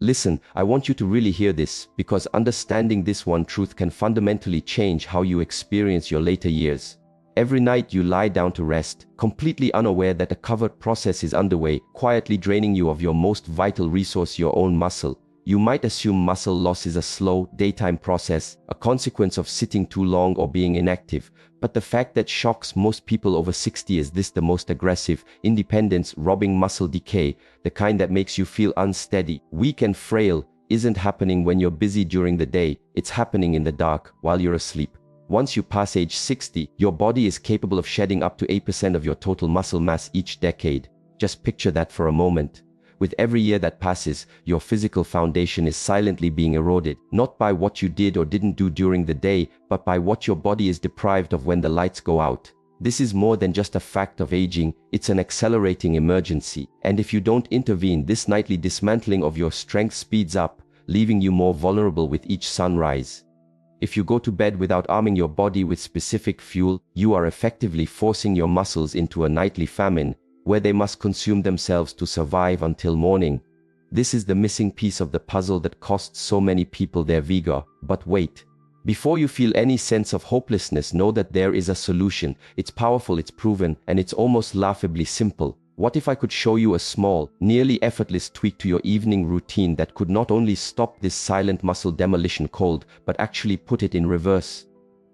Listen, I want you to really hear this, because understanding this one truth can fundamentally change how you experience your later years. Every night you lie down to rest, completely unaware that a covert process is underway, quietly draining you of your most vital resource, your own muscle. You might assume muscle loss is a slow, daytime process, a consequence of sitting too long or being inactive. But the fact that shocks most people over 60 is this: the most aggressive, independence-robbing muscle decay, the kind that makes you feel unsteady, weak and frail, isn't happening when you're busy during the day. It's happening in the dark, while you're asleep. Once you pass age 60, your body is capable of shedding up to 8% of your total muscle mass each decade. Just picture that for a moment. With every year that passes, your physical foundation is silently being eroded, not by what you did or didn't do during the day, but by what your body is deprived of when the lights go out. This is more than just a fact of aging, it's an accelerating emergency. And if you don't intervene, this nightly dismantling of your strength speeds up, leaving you more vulnerable with each sunrise. If you go to bed without arming your body with specific fuel, you are effectively forcing your muscles into a nightly famine, where they must consume themselves to survive until morning. This is the missing piece of the puzzle that costs so many people their vigor. But wait. Before you feel any sense of hopelessness, know that there is a solution. It's powerful, it's proven, and it's almost laughably simple. What if I could show you a small, nearly effortless tweak to your evening routine that could not only stop this silent muscle demolition cold, but actually put it in reverse?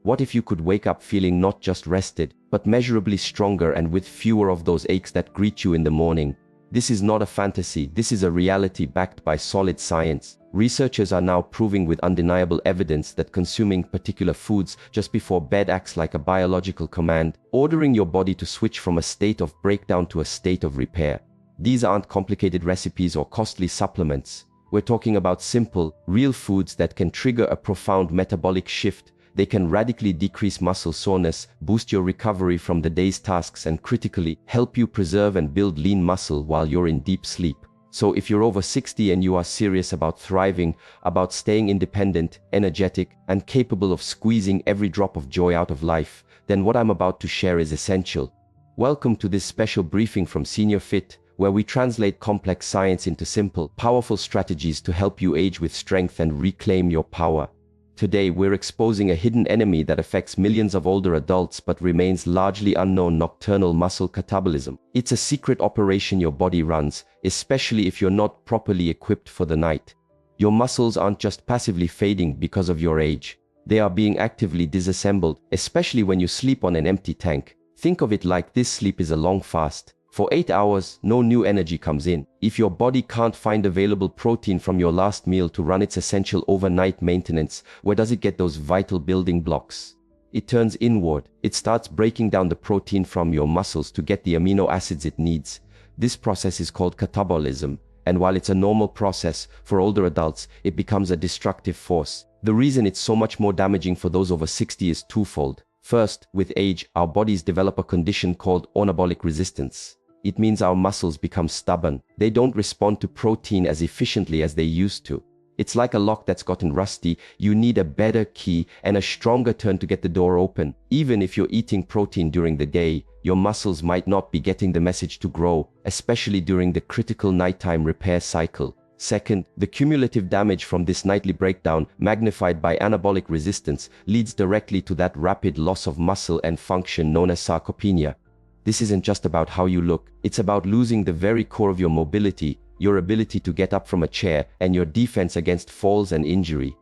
What if you could wake up feeling not just rested, but measurably stronger and with fewer of those aches that greet you in the morning? This is not a fantasy, this is a reality backed by solid science. Researchers are now proving with undeniable evidence that consuming particular foods just before bed acts like a biological command, ordering your body to switch from a state of breakdown to a state of repair. These aren't complicated recipes or costly supplements. We're talking about simple, real foods that can trigger a profound metabolic shift. They can radically decrease muscle soreness, boost your recovery from the day's tasks, and critically, help you preserve and build lean muscle while you're in deep sleep. So if you're over 60 and you are serious about thriving, about staying independent, energetic, and capable of squeezing every drop of joy out of life, then what I'm about to share is essential. Welcome to this special briefing from Senior Fit, where we translate complex science into simple, powerful strategies to help you age with strength and reclaim your power. Today, we're exposing a hidden enemy that affects millions of older adults but remains largely unknown: nocturnal muscle catabolism. It's a secret operation your body runs, especially if you're not properly equipped for the night. Your muscles aren't just passively fading because of your age. They are being actively disassembled, especially when you sleep on an empty tank. Think of it like this: sleep is a long fast. For 8 hours, no new energy comes in. If your body can't find available protein from your last meal to run its essential overnight maintenance, where does it get those vital building blocks? It turns inward. It starts breaking down the protein from your muscles to get the amino acids it needs. This process is called catabolism, and while it's a normal process for older adults, it becomes a destructive force. The reason it's so much more damaging for those over 60 is twofold. First, with age, our bodies develop a condition called anabolic resistance. It means our muscles become stubborn. They don't respond to protein as efficiently as they used to. It's like a lock that's gotten rusty. You need a better key and a stronger turn to get the door open. Even if you're eating protein during the day, your muscles might not be getting the message to grow, especially during the critical nighttime repair cycle. Second, the cumulative damage from this nightly breakdown, magnified by anabolic resistance, leads directly to that rapid loss of muscle and function known as sarcopenia. This isn't just about how you look, it's about losing the very core of your mobility, your ability to get up from a chair, and your defense against falls and injury.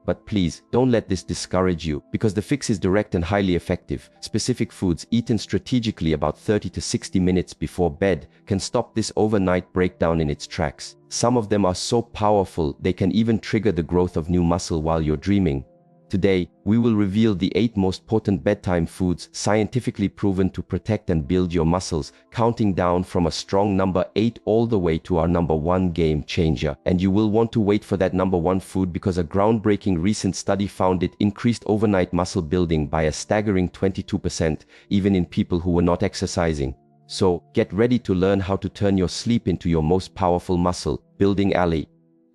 But please, don't let this discourage you, because the fix is direct and highly effective. Specific foods eaten strategically about 30 to 60 minutes before bed can stop this overnight breakdown in its tracks. Some of them are so powerful, they can even trigger the growth of new muscle while you're dreaming. Today, we will reveal the 8 most potent bedtime foods scientifically proven to protect and build your muscles, counting down from a strong number 8 all the way to our number 1 game changer. And you will want to wait for that number 1 food, because a groundbreaking recent study found it increased overnight muscle building by a staggering 22%, even in people who were not exercising. So, get ready to learn how to turn your sleep into your most powerful muscle building ally.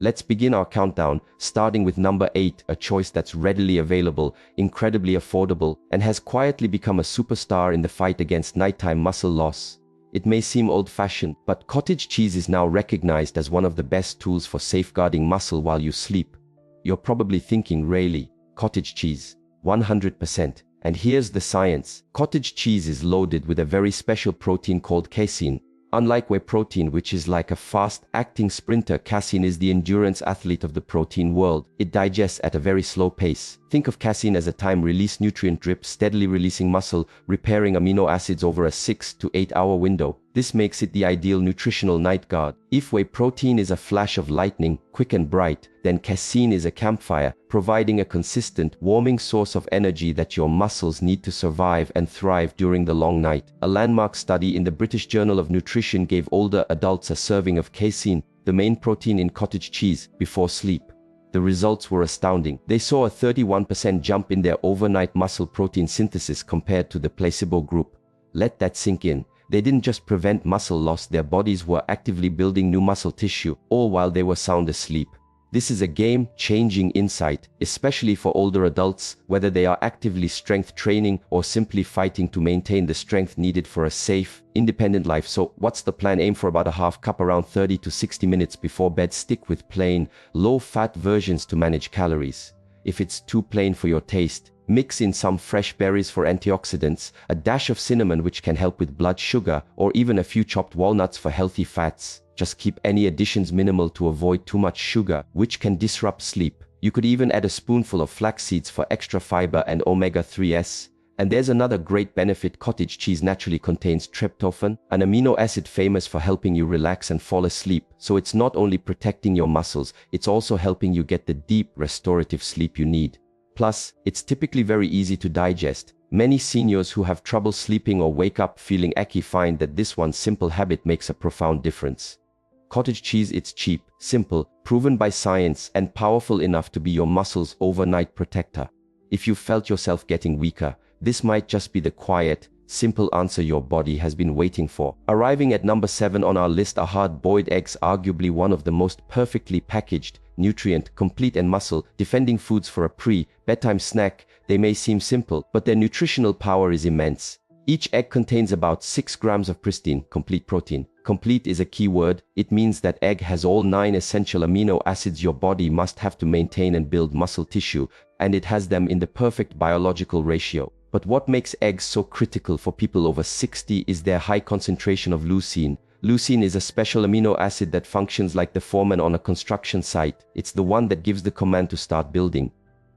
Let's begin our countdown, starting with number 8, a choice that's readily available, incredibly affordable, and has quietly become a superstar in the fight against nighttime muscle loss. It may seem old-fashioned, but cottage cheese is now recognized as one of the best tools for safeguarding muscle while you sleep. You're probably thinking, really, cottage cheese? 100%. And here's the science. Cottage cheese is loaded with a very special protein called casein. Unlike whey protein, which is like a fast-acting sprinter, casein is the endurance athlete of the protein world. It digests at a very slow pace. Think of casein as a time-release nutrient drip, steadily releasing muscle, repairing amino acids over a 6 to 8 hour window. This makes it the ideal nutritional night guard. If whey protein is a flash of lightning, quick and bright, then casein is a campfire, providing a consistent, warming source of energy that your muscles need to survive and thrive during the long night. A landmark study in the British Journal of Nutrition gave older adults a serving of casein, the main protein in cottage cheese, before sleep. The results were astounding. They saw a 31% jump in their overnight muscle protein synthesis compared to the placebo group. Let that sink in. They didn't just prevent muscle loss, their bodies were actively building new muscle tissue, all while they were sound asleep. This is a game-changing insight, especially for older adults, whether they are actively strength training or simply fighting to maintain the strength needed for a safe, independent life. So what's the plan? Aim for about a half cup around 30 to 60 minutes before bed. Stick with plain, low-fat versions to manage calories. If it's too plain for your taste, mix in some fresh berries for antioxidants, a dash of cinnamon which can help with blood sugar, or even a few chopped walnuts for healthy fats. Just keep any additions minimal to avoid too much sugar, which can disrupt sleep. You could even add a spoonful of flax seeds for extra fiber and omega-3s. And there's another great benefit. Cottage cheese naturally contains tryptophan, an amino acid famous for helping you relax and fall asleep. So it's not only protecting your muscles, it's also helping you get the deep, restorative sleep you need. Plus, it's typically very easy to digest. Many seniors who have trouble sleeping or wake up feeling achy find that this one simple habit makes a profound difference. Cottage cheese, it's cheap, simple, proven by science, and powerful enough to be your muscles' overnight protector. If you felt yourself getting weaker, this might just be the quiet, simple answer your body has been waiting for. Arriving at number 7 on our list are hard-boiled eggs, arguably one of the most perfectly packaged, nutrient, complete and muscle-defending foods for a pre-bedtime snack. They may seem simple, but their nutritional power is immense. Each egg contains about 6 grams of pristine, complete protein. Complete is a key word. It means that egg has all 9 essential amino acids your body must have to maintain and build muscle tissue, and it has them in the perfect biological ratio. But what makes eggs so critical for people over 60 is their high concentration of leucine. Leucine is a special amino acid that functions like the foreman on a construction site. It's the one that gives the command to start building.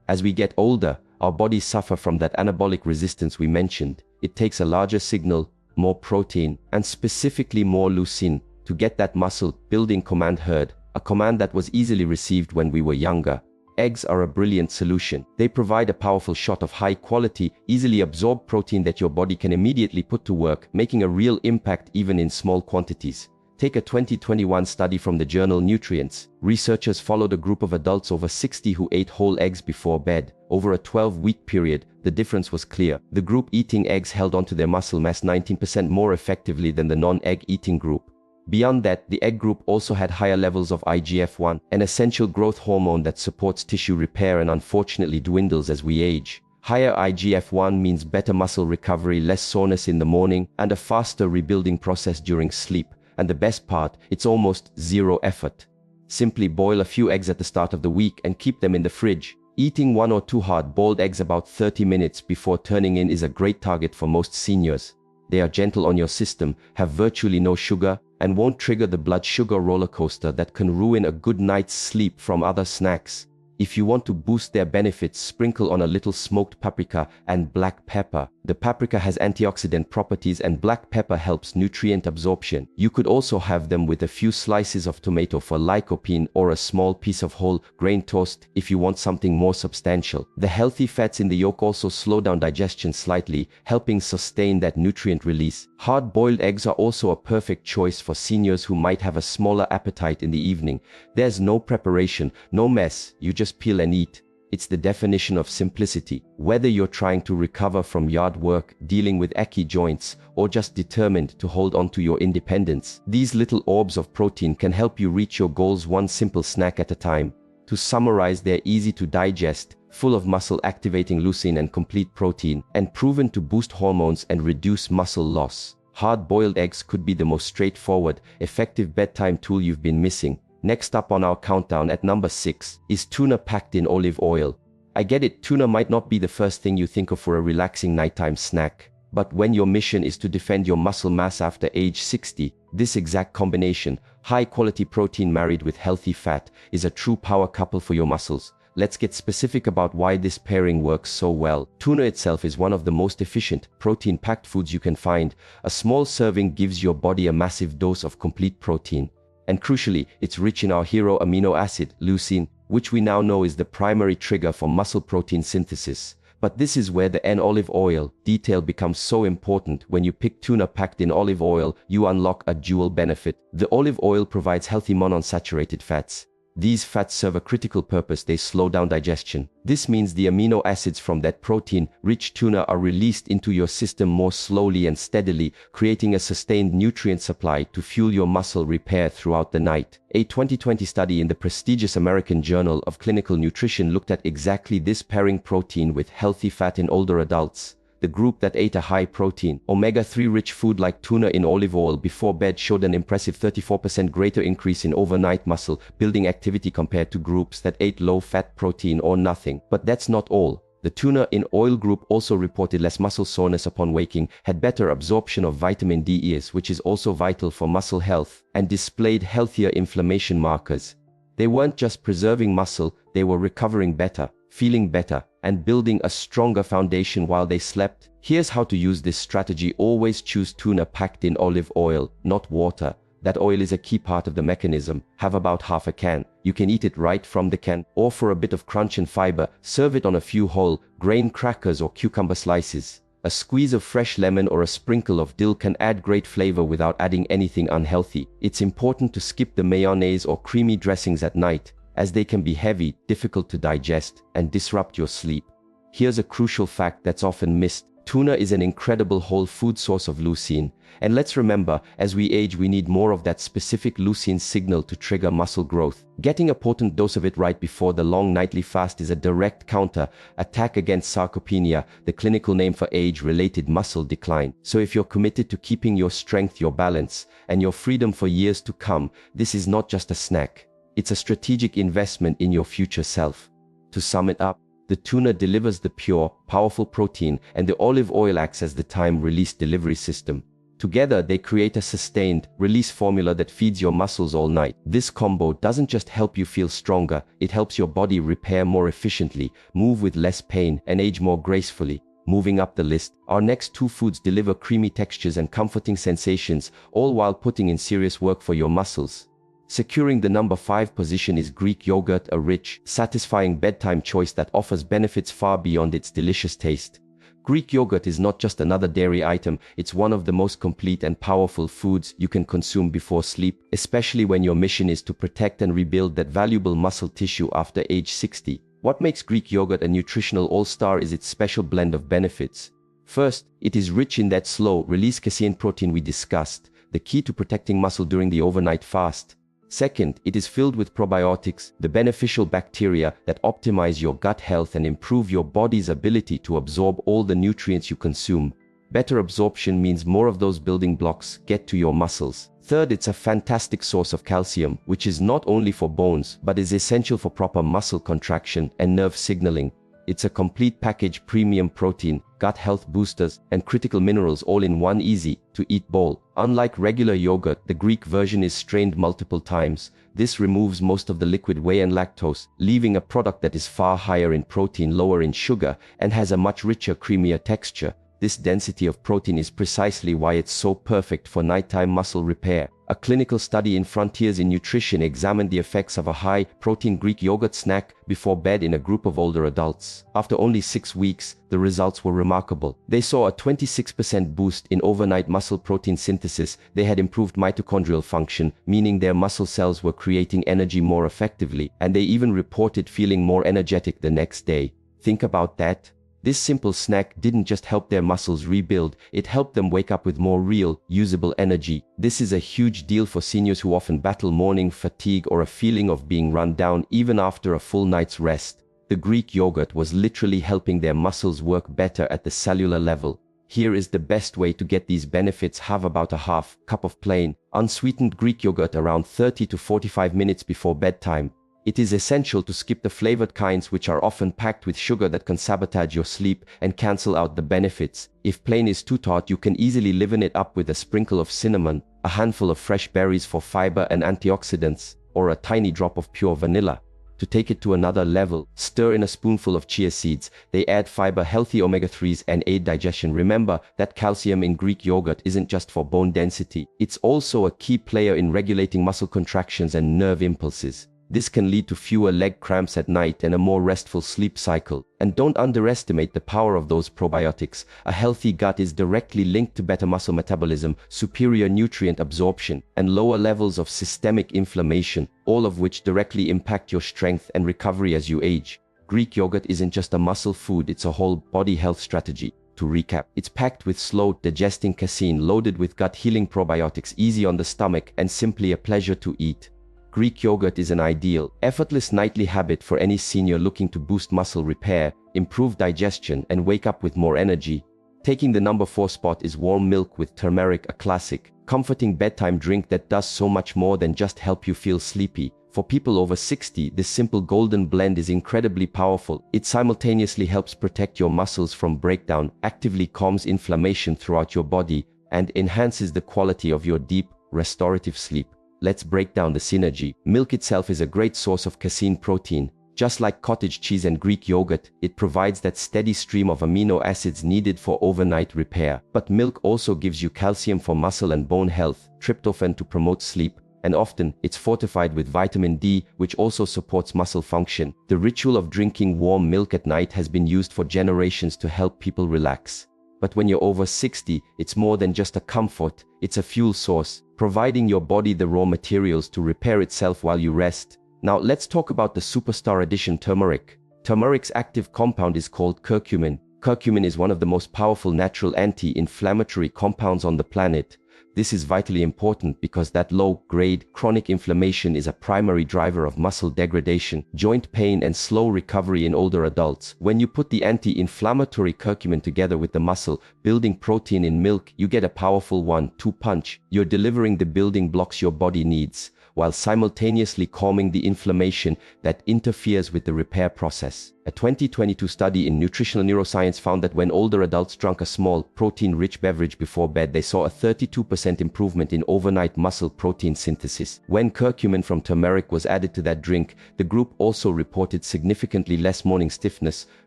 As we get older, our bodies suffer from that anabolic resistance we mentioned. It takes a larger signal, more protein, and specifically more leucine to get that muscle-building command heard, a command that was easily received when we were younger. Eggs are a brilliant solution. They provide a powerful shot of high-quality, easily absorbed protein that your body can immediately put to work, making a real impact even in small quantities. Take a 2021 study from the journal Nutrients. Researchers followed a group of adults over 60 who ate whole eggs before bed. Over a 12-week period, the difference was clear. The group eating eggs held onto their muscle mass 19% more effectively than the non-egg eating group. Beyond that, the egg group also had higher levels of IGF-1, an essential growth hormone that supports tissue repair and unfortunately dwindles as we age. Higher IGF-1 means better muscle recovery, less soreness in the morning, and a faster rebuilding process during sleep. And the best part, it's almost zero effort. Simply boil a few eggs at the start of the week and keep them in the fridge. Eating 1 or 2 hard-boiled eggs about 30 minutes before turning in is a great target for most seniors. They are gentle on your system, have virtually no sugar, and won't trigger the blood sugar roller coaster that can ruin a good night's sleep from other snacks. If you want to boost their benefits, sprinkle on a little smoked paprika and black pepper. The paprika has antioxidant properties and black pepper helps nutrient absorption. You could also have them with a few slices of tomato for lycopene or a small piece of whole grain toast if you want something more substantial. The healthy fats in the yolk also slow down digestion slightly, helping sustain that nutrient release. Hard-boiled eggs are also a perfect choice for seniors who might have a smaller appetite in the evening. There's no preparation, no mess, you just peel and eat. It's the definition of simplicity. Whether you're trying to recover from yard work, dealing with achy joints, or just determined to hold on to your independence, these little orbs of protein can help you reach your goals one simple snack at a time. To summarize, they're easy to digest, full of muscle-activating leucine and complete protein, and proven to boost hormones and reduce muscle loss. Hard-boiled eggs could be the most straightforward, effective bedtime tool you've been missing. Next up on our countdown at number 6 is tuna packed in olive oil. I get it, tuna might not be the first thing you think of for a relaxing nighttime snack. But when your mission is to defend your muscle mass after age 60, this exact combination, high-quality protein married with healthy fat, is a true power couple for your muscles. Let's get specific about why this pairing works so well. Tuna itself is one of the most efficient, protein-packed foods you can find. A small serving gives your body a massive dose of complete protein. And crucially, it's rich in our hero amino acid, leucine, which we now know is the primary trigger for muscle protein synthesis. But this is where the olive oil detail becomes so important. When you pick tuna packed in olive oil, you unlock a dual benefit. The olive oil provides healthy monounsaturated fats. These fats serve a critical purpose. They slow down digestion. This means the amino acids from that protein-rich tuna are released into your system more slowly and steadily, creating a sustained nutrient supply to fuel your muscle repair throughout the night. A 2020 study in the prestigious American Journal of Clinical Nutrition looked at exactly this, pairing protein with healthy fat in older adults. The group that ate a high-protein, omega-3 rich food like tuna in olive oil before bed showed an impressive 34% greater increase in overnight muscle building activity compared to groups that ate low-fat protein or nothing. But that's not all. The tuna in oil group also reported less muscle soreness upon waking, had better absorption of vitamin D, which is also vital for muscle health, and displayed healthier inflammation markers. They weren't just preserving muscle, they were recovering better, feeling better, and building a stronger foundation while they slept. Here's how to use this strategy. Always choose tuna packed in olive oil, not water. That oil is a key part of the mechanism. Have about half a can. You can eat it right from the can, or for a bit of crunch and fiber, serve it on a few whole grain crackers or cucumber slices. A squeeze of fresh lemon or a sprinkle of dill can add great flavor without adding anything unhealthy. It's important to skip the mayonnaise or creamy dressings at night, as they can be heavy, difficult to digest, and disrupt your sleep. Here's a crucial fact that's often missed. Tuna is an incredible whole food source of leucine. And let's remember, as we age, we need more of that specific leucine signal to trigger muscle growth. Getting a potent dose of it right before the long nightly fast is a direct counter-attack against sarcopenia, the clinical name for age-related muscle decline. So if you're committed to keeping your strength, your balance, and your freedom for years to come, this is not just a snack. It's a strategic investment in your future self. To sum it up, the tuna delivers the pure, powerful protein, and the olive oil acts as the time-release delivery system. Together, they create a sustained release formula that feeds your muscles all night. This combo doesn't just help you feel stronger, it helps your body repair more efficiently, move with less pain, and age more gracefully. Moving up the list, our next two foods deliver creamy textures and comforting sensations, all while putting in serious work for your muscles. Securing the number 5 position is Greek yogurt, a rich, satisfying bedtime choice that offers benefits far beyond its delicious taste. Greek yogurt is not just another dairy item, it's one of the most complete and powerful foods you can consume before sleep, especially when your mission is to protect and rebuild that valuable muscle tissue after age 60. What makes Greek yogurt a nutritional all-star is its special blend of benefits. First, it is rich in that slow-release casein protein we discussed, the key to protecting muscle during the overnight fast. Second, it is filled with probiotics, the beneficial bacteria that optimize your gut health and improve your body's ability to absorb all the nutrients you consume. Better absorption means more of those building blocks get to your muscles. Third, it's a fantastic source of calcium, which is not only for bones, but is essential for proper muscle contraction and nerve signaling. It's a complete package: premium protein, gut health boosters, and critical minerals all in one easy-to-eat bowl. Unlike regular yogurt, the Greek version is strained multiple times. This removes most of the liquid whey and lactose, leaving a product that is far higher in protein, lower in sugar, and has a much richer, creamier texture. This density of protein is precisely why it's so perfect for nighttime muscle repair. A clinical study in Frontiers in Nutrition examined the effects of a high-protein Greek yogurt snack before bed in a group of older adults. After only 6 weeks, the results were remarkable. They saw a 26% boost in overnight muscle protein synthesis. They had improved mitochondrial function, meaning their muscle cells were creating energy more effectively, and they even reported feeling more energetic the next day. Think about that. This simple snack didn't just help their muscles rebuild, it helped them wake up with more real, usable energy. This is a huge deal for seniors who often battle morning fatigue or a feeling of being run down even after a full night's rest. The Greek yogurt was literally helping their muscles work better at the cellular level. Here is the best way to get these benefits. Have about a half cup of plain, unsweetened Greek yogurt around 30 to 45 minutes before bedtime. It is essential to skip the flavored kinds, which are often packed with sugar that can sabotage your sleep and cancel out the benefits. If plain is too tart, you can easily liven it up with a sprinkle of cinnamon, a handful of fresh berries for fiber and antioxidants, or a tiny drop of pure vanilla. To take it to another level, stir in a spoonful of chia seeds. They add fiber, healthy omega-3s, and aid digestion. Remember that calcium in Greek yogurt isn't just for bone density. It's also a key player in regulating muscle contractions and nerve impulses. This can lead to fewer leg cramps at night and a more restful sleep cycle. And don't underestimate the power of those probiotics. A healthy gut is directly linked to better muscle metabolism, superior nutrient absorption, and lower levels of systemic inflammation, all of which directly impact your strength and recovery as you age. Greek yogurt isn't just a muscle food, it's a whole body health strategy. To recap, it's packed with slow-digesting casein, loaded with gut-healing probiotics, easy on the stomach, and simply a pleasure to eat. Greek yogurt is an ideal, effortless nightly habit for any senior looking to boost muscle repair, improve digestion, and wake up with more energy. Taking the number 4 spot is warm milk with turmeric, a classic, comforting bedtime drink that does so much more than just help you feel sleepy. For people over 60, this simple golden blend is incredibly powerful. It simultaneously helps protect your muscles from breakdown, actively calms inflammation throughout your body, and enhances the quality of your deep, restorative sleep. Let's break down the synergy. Milk itself is a great source of casein protein. Just like cottage cheese and Greek yogurt, it provides that steady stream of amino acids needed for overnight repair. But milk also gives you calcium for muscle and bone health, tryptophan to promote sleep, and often it's fortified with vitamin D, which also supports muscle function. The ritual of drinking warm milk at night has been used for generations to help people relax. But when you're over 60, it's more than just a comfort, it's a fuel source, providing your body the raw materials to repair itself while you rest. Now let's talk about the superstar addition, turmeric. Turmeric's active compound is called curcumin. Curcumin is one of the most powerful natural anti-inflammatory compounds on the planet. This is vitally important because that low-grade chronic inflammation is a primary driver of muscle degradation, joint pain, and slow recovery in older adults. When you put the anti-inflammatory curcumin together with the muscle-building protein in milk, you get a powerful 1-2 punch. You're delivering the building blocks your body needs, while simultaneously calming the inflammation that interferes with the repair process. A 2022 study in nutritional neuroscience found that when older adults drank a small, protein-rich beverage before bed, they saw a 32% improvement in overnight muscle protein synthesis. When curcumin from turmeric was added to that drink, the group also reported significantly less morning stiffness,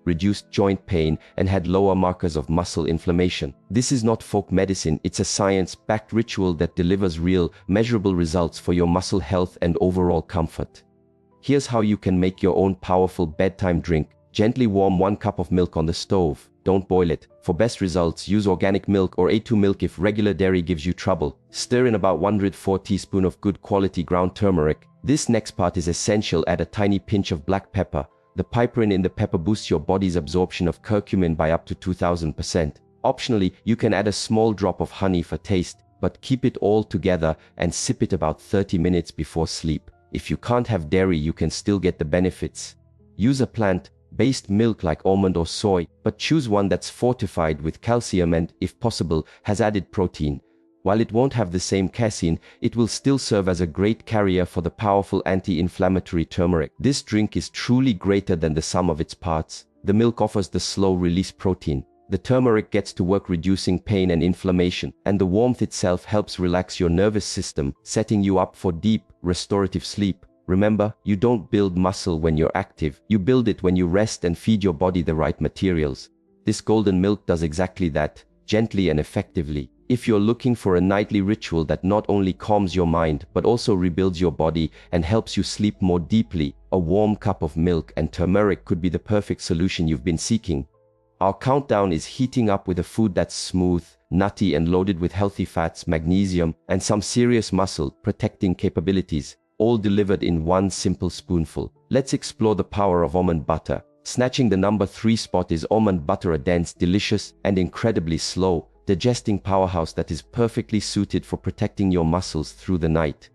reduced joint pain, and had lower markers of muscle inflammation. This is not folk medicine, it's a science-backed ritual that delivers real, measurable results for your muscle health and overall comfort. Here's how you can make your own powerful bedtime drink. Gently warm 1 cup of milk on the stove. Don't boil it. For best results, use organic milk or A2 milk if regular dairy gives you trouble. Stir in about 1/4 teaspoon of good quality ground turmeric. This next part is essential. Add a tiny pinch of black pepper. The piperin in the pepper boosts your body's absorption of curcumin by up to 2000%. Optionally, you can add a small drop of honey for taste, but keep it all together and sip it about 30 minutes before sleep. If you can't have dairy, you can still get the benefits. Use a plant-based milk like almond or soy, but choose one that's fortified with calcium and, if possible, has added protein. While it won't have the same casein, it will still serve as a great carrier for the powerful anti-inflammatory turmeric. This drink is truly greater than the sum of its parts. The milk offers the slow-release protein. The turmeric gets to work reducing pain and inflammation, and the warmth itself helps relax your nervous system, setting you up for deep, restorative sleep. Remember, you don't build muscle when you're active, you build it when you rest and feed your body the right materials. This golden milk does exactly that, gently and effectively. If you're looking for a nightly ritual that not only calms your mind, but also rebuilds your body and helps you sleep more deeply, a warm cup of milk and turmeric could be the perfect solution you've been seeking. Our countdown is heating up with a food that's smooth, nutty, and loaded with healthy fats, magnesium, and some serious muscle protecting capabilities, all delivered in one simple spoonful. Let's explore the power of almond butter. Snatching the number 3 spot is almond butter, a dense, delicious, and incredibly slow, digesting powerhouse that is perfectly suited for protecting your muscles through the night.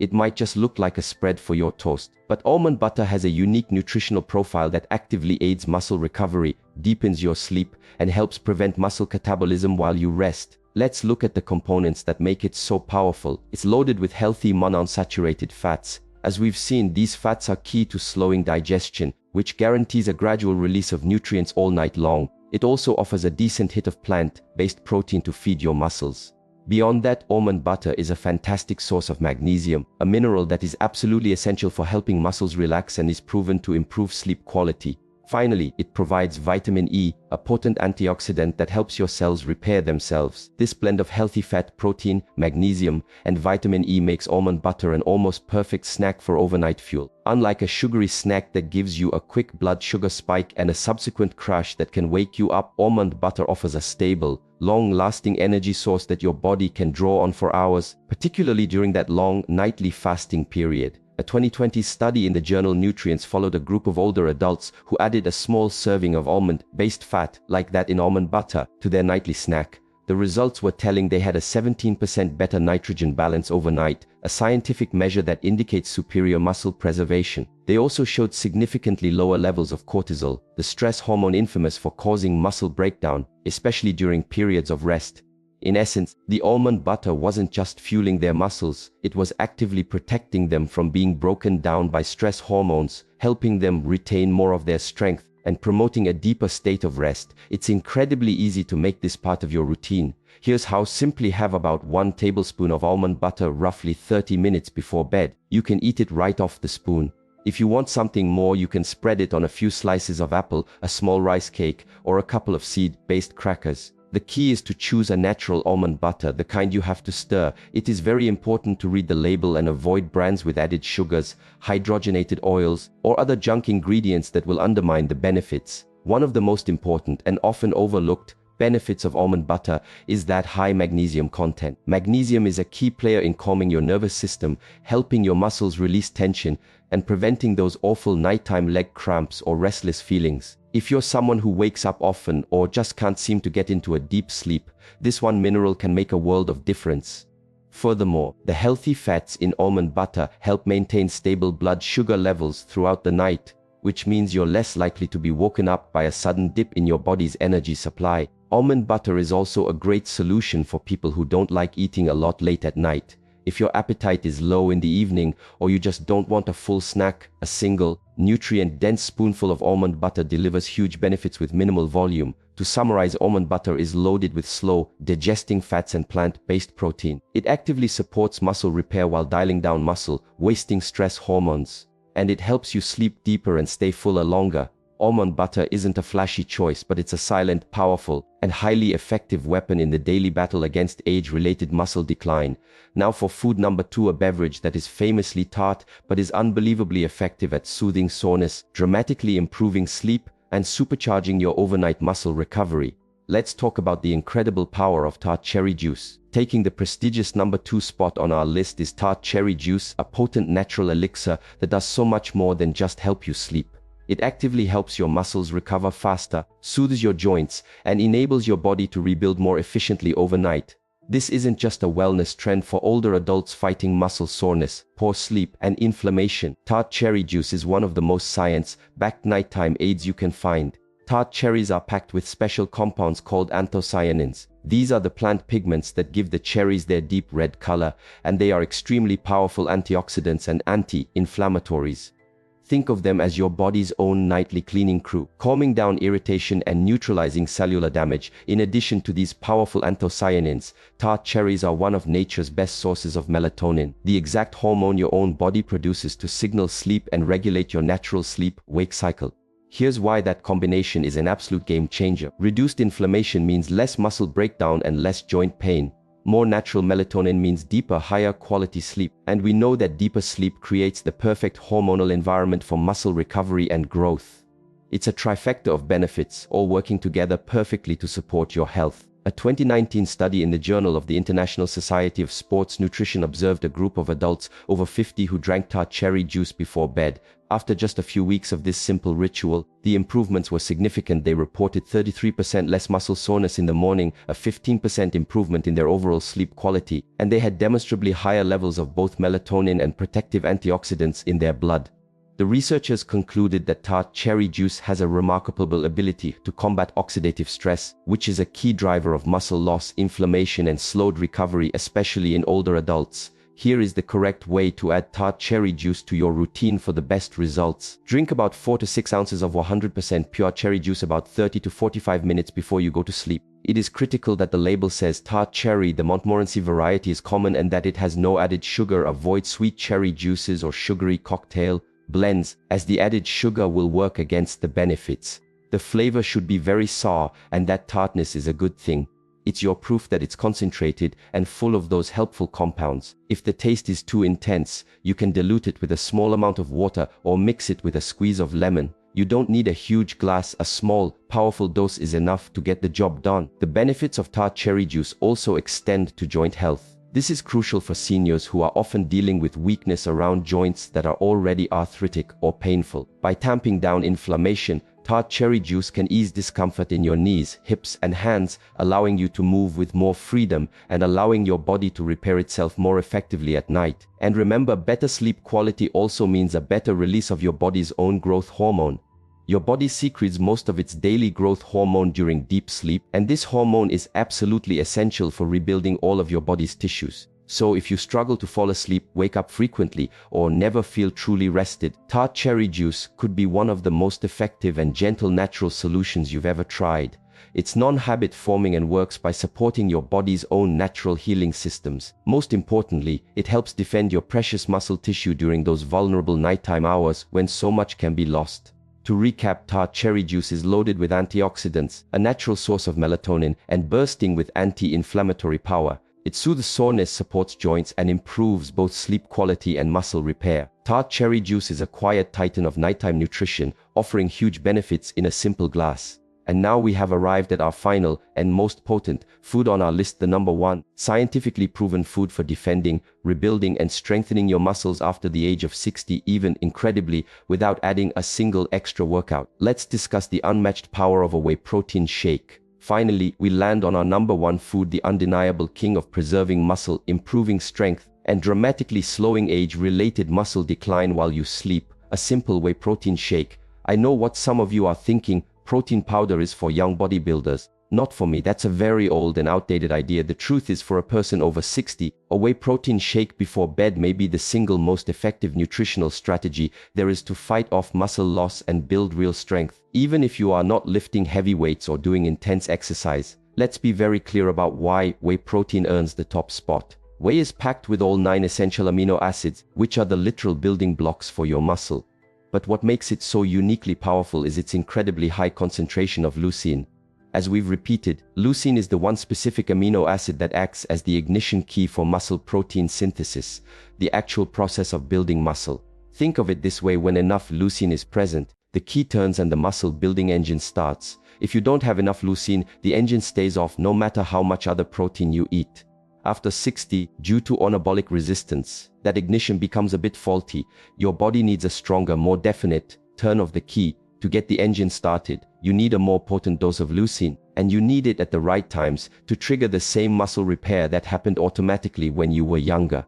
it might just look like a spread for your toast. But almond butter has a unique nutritional profile that actively aids muscle recovery, deepens your sleep, and helps prevent muscle catabolism while you rest. Let's look at the components that make it so powerful. It's loaded with healthy monounsaturated fats. As we've seen, these fats are key to slowing digestion, which guarantees a gradual release of nutrients all night long. It also offers a decent hit of plant-based protein to feed your muscles. Beyond that, almond butter is a fantastic source of magnesium, a mineral that is absolutely essential for helping muscles relax and is proven to improve sleep quality. Finally, it provides vitamin E, a potent antioxidant that helps your cells repair themselves. This blend of healthy fat, protein, magnesium, and vitamin E makes almond butter an almost perfect snack for overnight fuel. Unlike a sugary snack that gives you a quick blood sugar spike and a subsequent crash that can wake you up, almond butter offers a stable, long-lasting energy source that your body can draw on for hours, particularly during that long, nightly fasting period. A 2020 study in the journal Nutrients followed a group of older adults who added a small serving of almond-based fat, like that in almond butter, to their nightly snack. The results were telling. They had a 17% better nitrogen balance overnight, a scientific measure that indicates superior muscle preservation. They also showed significantly lower levels of cortisol, the stress hormone infamous for causing muscle breakdown, especially during periods of rest. In essence, the almond butter wasn't just fueling their muscles, it was actively protecting them from being broken down by stress hormones, helping them retain more of their strength, and promoting a deeper state of rest. It's incredibly easy to make this part of your routine. Here's how: simply have about 1 tablespoon of almond butter roughly 30 minutes before bed. You can eat it right off the spoon. If you want something more, you can spread it on a few slices of apple, a small rice cake, or a couple of seed-based crackers. The key is to choose a natural almond butter, the kind you have to stir. It is very important to read the label and avoid brands with added sugars, hydrogenated oils, or other junk ingredients that will undermine the benefits. One of the most important and often overlooked benefits of almond butter is that high magnesium content. Magnesium is a key player in calming your nervous system, helping your muscles release tension, and preventing those awful nighttime leg cramps or restless feelings. If you're someone who wakes up often or just can't seem to get into a deep sleep, this one mineral can make a world of difference. Furthermore, the healthy fats in almond butter help maintain stable blood sugar levels throughout the night, which means you're less likely to be woken up by a sudden dip in your body's energy supply. Almond butter is also a great solution for people who don't like eating a lot late at night. If your appetite is low in the evening, or you just don't want a full snack, a single, nutrient-dense spoonful of almond butter delivers huge benefits with minimal volume. To summarize, almond butter is loaded with slow, digesting fats and plant-based protein. It actively supports muscle repair while dialing down muscle, wasting stress hormones. And it helps you sleep deeper and stay fuller longer. Almond butter isn't a flashy choice, but it's a silent, powerful, and highly effective weapon in the daily battle against age-related muscle decline. Now for food number 2, a beverage that is famously tart but is unbelievably effective at soothing soreness, dramatically improving sleep, and supercharging your overnight muscle recovery. Let's talk about the incredible power of tart cherry juice. Taking the prestigious number 2 spot on our list is tart cherry juice, a potent natural elixir that does so much more than just help you sleep. It actively helps your muscles recover faster, soothes your joints, and enables your body to rebuild more efficiently overnight. This isn't just a wellness trend for older adults fighting muscle soreness, poor sleep, and inflammation. Tart cherry juice is one of the most science-backed nighttime aids you can find. Tart cherries are packed with special compounds called anthocyanins. These are the plant pigments that give the cherries their deep red color, and they are extremely powerful antioxidants and anti-inflammatories. Think of them as your body's own nightly cleaning crew, calming down irritation and neutralizing cellular damage. In addition to these powerful anthocyanins, tart cherries are one of nature's best sources of melatonin, the exact hormone your own body produces to signal sleep and regulate your natural sleep-wake cycle. Here's why that combination is an absolute game changer. Reduced inflammation means less muscle breakdown and less joint pain. More natural melatonin means deeper, higher quality sleep, and we know that deeper sleep creates the perfect hormonal environment for muscle recovery and growth. It's a trifecta of benefits, all working together perfectly to support your health. A 2019 study in the Journal of the International Society of Sports Nutrition observed a group of adults over 50 who drank tart cherry juice before bed. After just a few weeks of this simple ritual, the improvements were significant. They reported 33% less muscle soreness in the morning, a 15% improvement in their overall sleep quality, and they had demonstrably higher levels of both melatonin and protective antioxidants in their blood. The researchers concluded that tart cherry juice has a remarkable ability to combat oxidative stress, which is a key driver of muscle loss, inflammation, and slowed recovery, especially in older adults. Here is the correct way to add tart cherry juice to your routine for the best results. Drink about 4 to 6 ounces of 100% pure cherry juice about 30 to 45 minutes before you go to sleep. It is critical that the label says tart cherry. The Montmorency variety is common and that it has no added sugar. Avoid sweet cherry juices or sugary cocktail blends, as the added sugar will work against the benefits. The flavor should be very sour, and that tartness is a good thing. It's your proof that it's concentrated and full of those helpful compounds. If the taste is too intense, you can dilute it with a small amount of water or mix it with a squeeze of lemon. You don't need a huge glass. A small, powerful dose is enough to get the job done. The benefits of tart cherry juice also extend to joint health. This is crucial for seniors who are often dealing with weakness around joints that are already arthritic or painful. By tamping down inflammation, tart cherry juice can ease discomfort in your knees, hips, and hands, allowing you to move with more freedom and allowing your body to repair itself more effectively at night. And remember, better sleep quality also means a better release of your body's own growth hormone. Your body secretes most of its daily growth hormone during deep sleep, and this hormone is absolutely essential for rebuilding all of your body's tissues. So if you struggle to fall asleep, wake up frequently, or never feel truly rested, tart cherry juice could be one of the most effective and gentle natural solutions you've ever tried. It's non-habit forming and works by supporting your body's own natural healing systems. Most importantly, it helps defend your precious muscle tissue during those vulnerable nighttime hours when so much can be lost. To recap, tart cherry juice is loaded with antioxidants, a natural source of melatonin, and bursting with anti-inflammatory power. It soothes soreness, supports joints, and improves both sleep quality and muscle repair. Tart cherry juice is a quiet titan of nighttime nutrition, offering huge benefits in a simple glass. And now we have arrived at our final and most potent food on our list, the number one scientifically proven food for defending, rebuilding, and strengthening your muscles after the age of 60, even incredibly, without adding a single extra workout. Let's discuss the unmatched power of a whey protein shake. Finally, we land on our number one food, the undeniable king of preserving muscle, improving strength, and dramatically slowing age-related muscle decline while you sleep, a simple whey protein shake. I know what some of you are thinking: protein powder is for young bodybuilders. Not for me. That's a very old and outdated idea. The truth is, for a person over 60, a whey protein shake before bed may be the single most effective nutritional strategy there is to fight off muscle loss and build real strength. Even if you are not lifting heavy weights or doing intense exercise, let's be very clear about why whey protein earns the top spot. Whey is packed with all 9 essential amino acids, which are the literal building blocks for your muscle. But what makes it so uniquely powerful is its incredibly high concentration of leucine. As we've repeated, leucine is the one specific amino acid that acts as the ignition key for muscle protein synthesis, the actual process of building muscle. Think of it this way: when enough leucine is present, the key turns and the muscle building engine starts. If you don't have enough leucine, the engine stays off no matter how much other protein you eat. After 60, due to anabolic resistance, that ignition becomes a bit faulty. Your body needs a stronger, more definite turn of the key to get the engine started. You need a more potent dose of leucine, and you need it at the right times to trigger the same muscle repair that happened automatically when you were younger.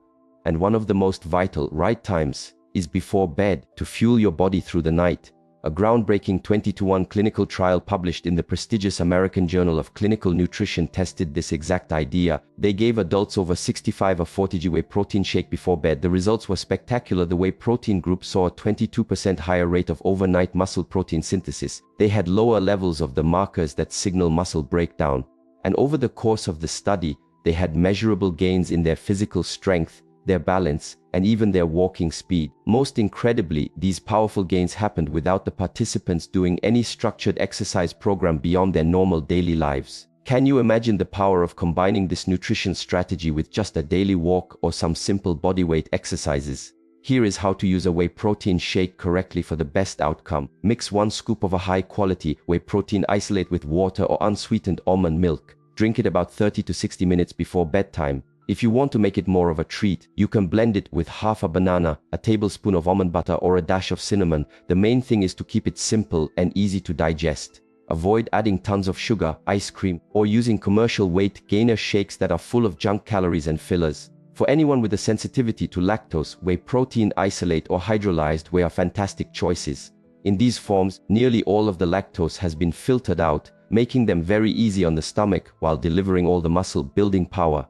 And one of the most vital right times is before bed, to fuel your body through the night. A groundbreaking 20-to-1 clinical trial published in the prestigious American Journal of Clinical Nutrition tested this exact idea. They gave adults over 65 a 40g whey protein shake before bed. The results were spectacular. The whey protein group saw a 22% higher rate of overnight muscle protein synthesis. They had lower levels of the markers that signal muscle breakdown. And over the course of the study, they had measurable gains in their physical strength, their balance, and even their walking speed. Most incredibly, these powerful gains happened without the participants doing any structured exercise program beyond their normal daily lives. Can you imagine the power of combining this nutrition strategy with just a daily walk or some simple bodyweight exercises? Here is how to use a whey protein shake correctly for the best outcome. Mix 1 scoop of a high-quality whey protein isolate with water or unsweetened almond milk. Drink it about 30 to 60 minutes before bedtime. If you want to make it more of a treat, you can blend it with half a banana, a tablespoon of almond butter, or a dash of cinnamon. The main thing is to keep it simple and easy to digest. Avoid adding tons of sugar, ice cream, or using commercial weight gainer shakes that are full of junk calories and fillers. For anyone with a sensitivity to lactose, whey protein isolate or hydrolyzed whey are fantastic choices. In these forms, nearly all of the lactose has been filtered out, making them very easy on the stomach while delivering all the muscle-building power.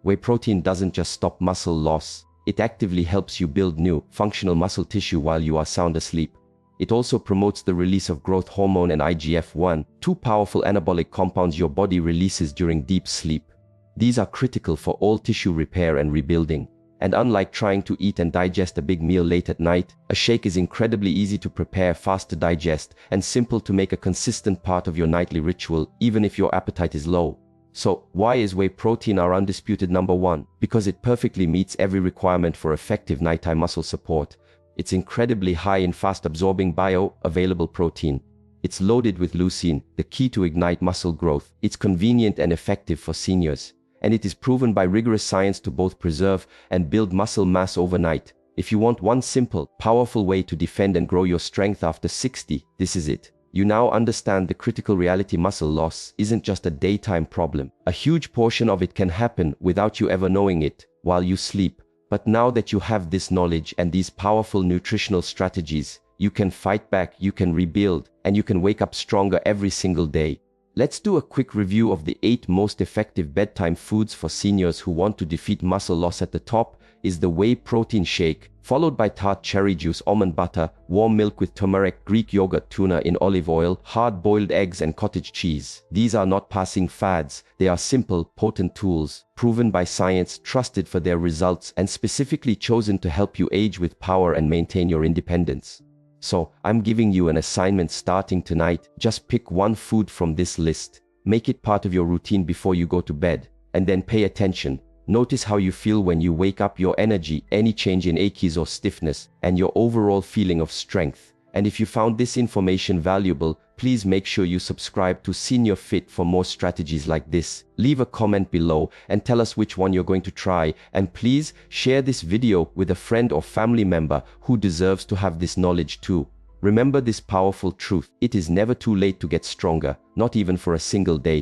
Whey protein doesn't just stop muscle loss, it actively helps you build new, functional muscle tissue while you are sound asleep. It also promotes the release of growth hormone and IGF-1, two powerful anabolic compounds your body releases during deep sleep. These are critical for all tissue repair and rebuilding. And unlike trying to eat and digest a big meal late at night, a shake is incredibly easy to prepare, fast to digest, and simple to make a consistent part of your nightly ritual, even if your appetite is low. So, why is whey protein our undisputed number one? Because it perfectly meets every requirement for effective nighttime muscle support. It's incredibly high in fast-absorbing bioavailable protein. It's loaded with leucine, the key to ignite muscle growth. It's convenient and effective for seniors. And it is proven by rigorous science to both preserve and build muscle mass overnight. If you want one simple, powerful way to defend and grow your strength after 60, this is it. You now understand the critical reality: muscle loss isn't just a daytime problem. A huge portion of it can happen without you ever knowing it, while you sleep. But now that you have this knowledge and these powerful nutritional strategies, you can fight back, you can rebuild, and you can wake up stronger every single day. Let's do a quick review of the 8 most effective bedtime foods for seniors who want to defeat muscle loss. At the top is the whey protein shake, followed by tart cherry juice, almond butter, warm milk with turmeric, Greek yogurt, tuna in olive oil, hard-boiled eggs, and cottage cheese. These are not passing fads. They are simple, potent tools, proven by science, trusted for their results, and specifically chosen to help you age with power and maintain your independence. So, I'm giving you an assignment starting tonight. Just pick one food from this list. Make it part of your routine before you go to bed. And then pay attention. Notice how you feel when you wake up, your energy, any change in aches or stiffness, and your overall feeling of strength. And if you found this information valuable, please make sure you subscribe to Senior Fit for more strategies like this. Leave a comment below and tell us which one you're going to try. And please share this video with a friend or family member who deserves to have this knowledge too. Remember this powerful truth: it is never too late to get stronger, not even for a single day.